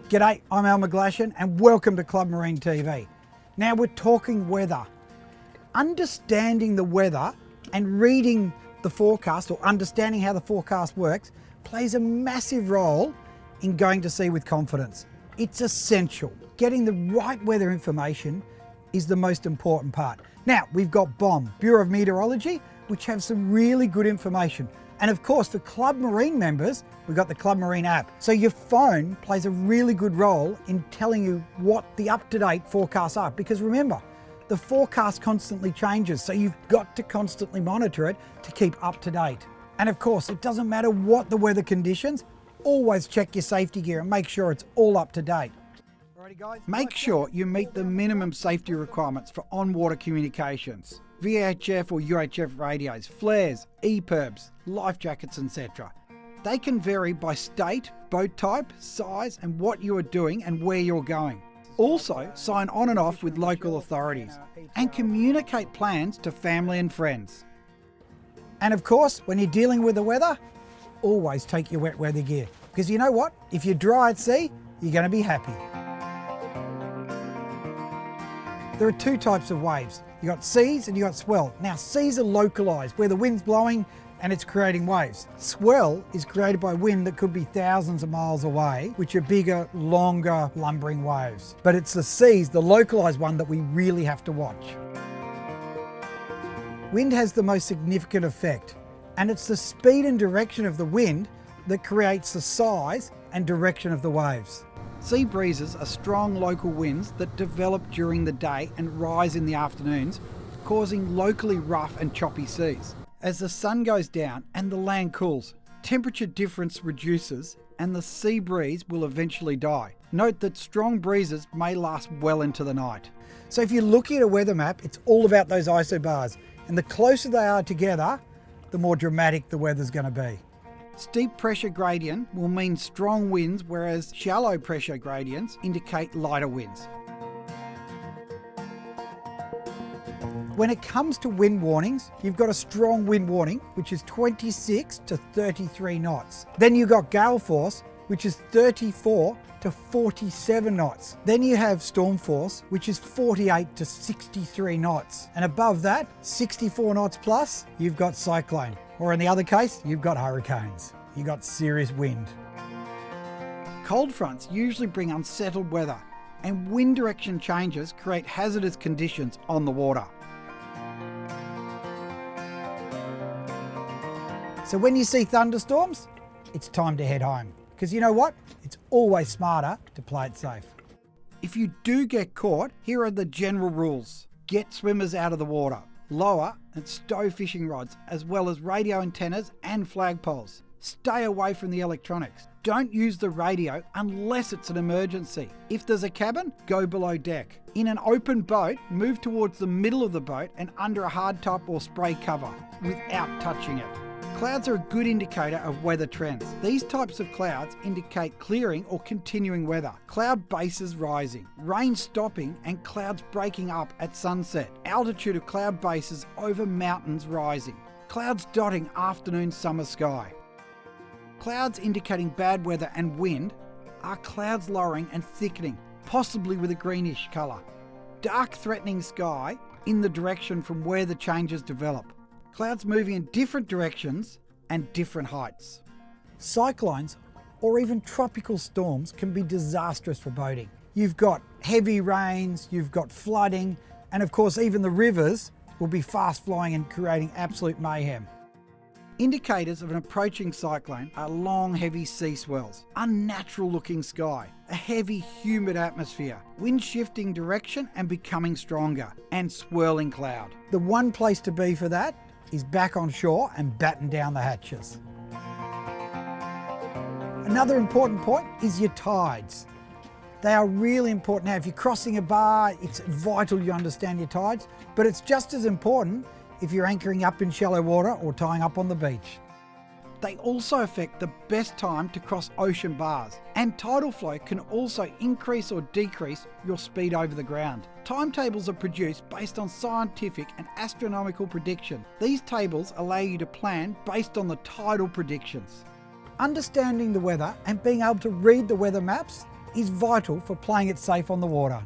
G'day, I'm McGlashan and welcome to Club Marine TV. Now we're talking weather. Understanding the weather and reading the forecast or understanding how the forecast works plays a massive role in going to sea with confidence. It's essential. Getting the right weather information is the most important part. Now we've got BOM, Bureau of Meteorology, which have some really good information. And of course, for Club Marine members, we've got the Club Marine app. So your phone plays a really good role in telling you what the up-to-date forecasts are. Because remember, the forecast constantly changes, so you've got to constantly monitor it to keep up to date. And of course, it doesn't matter what the weather conditions, always check your safety gear and make sure it's all up to date. Make sure you meet the minimum safety requirements for on-water communications. VHF or UHF radios, flares, EPIRBs, life jackets, etc. They can vary by state, boat type, size, and what you are doing and where you're going. Also, sign on and off with local authorities and communicate plans to family and friends. And of course, when you're dealing with the weather, always take your wet weather gear. Because you know what? If you're dry at sea, you're going to be happy. There are two types of waves. You got seas and you got swell. Now seas are localised, where the wind's blowing and it's creating waves. Swell is created by wind that could be thousands of miles away, which are bigger, longer, lumbering waves. But it's the seas, the localised one, that we really have to watch. Wind has the most significant effect, and it's the speed and direction of the wind that creates the size and direction of the waves. Sea breezes are strong local winds that develop during the day and rise in the afternoons, causing locally rough and choppy seas. As the sun goes down and the land cools, temperature difference reduces and the sea breeze will eventually die. Note that strong breezes may last well into the night. So if you're looking at a weather map, it's all about those isobars, and the closer they are together, the more dramatic the weather's going to be. Steep pressure gradient will mean strong winds, whereas shallow pressure gradients indicate lighter winds. When it comes to wind warnings, you've got a strong wind warning, which is 26 to 33 knots. Then you've got gale force, which is 34 to 47 knots. Then you have storm force, which is 48 to 63 knots. And above that, 64 knots plus, you've got cyclone. Or in the other case, you've got hurricanes. You've got serious wind. Cold fronts usually bring unsettled weather, and wind direction changes create hazardous conditions on the water. So when you see thunderstorms, it's time to head home. Because you know what? It's always smarter to play it safe. If you do get caught, here are the general rules. Get swimmers out of the water. Lower and stow fishing rods, as well as radio antennas and flagpoles. Stay away from the electronics. Don't use the radio unless it's an emergency. If there's a cabin, go below deck. In an open boat, move towards the middle of the boat and under a hardtop or spray cover without touching it. Clouds are a good indicator of weather trends. These types of clouds indicate clearing or continuing weather. Cloud bases rising, rain stopping and clouds breaking up at sunset. Altitude of cloud bases over mountains rising. Clouds dotting afternoon summer sky. Clouds indicating bad weather and wind are clouds lowering and thickening, possibly with a greenish colour. Dark threatening sky in the direction from where the changes develop. Clouds moving in different directions and different heights. Cyclones or even tropical storms can be disastrous for boating. You've got heavy rains, you've got flooding, and of course even the rivers will be fast flowing and creating absolute mayhem. Indicators of an approaching cyclone are long, heavy sea swells, unnatural looking sky, a heavy, humid atmosphere, wind shifting direction and becoming stronger, and swirling cloud. The one place to be for that is back on shore and batten down the hatches. Another important point is your tides. They are really important. Now, if you're crossing a bar, it's vital you understand your tides, but it's just as important if you're anchoring up in shallow water or tying up on the beach. They also affect the best time to cross ocean bars, and tidal flow can also increase or decrease your speed over the ground. Timetables are produced based on scientific and astronomical prediction. These tables allow you to plan based on the tidal predictions. Understanding the weather and being able to read the weather maps is vital for playing it safe on the water.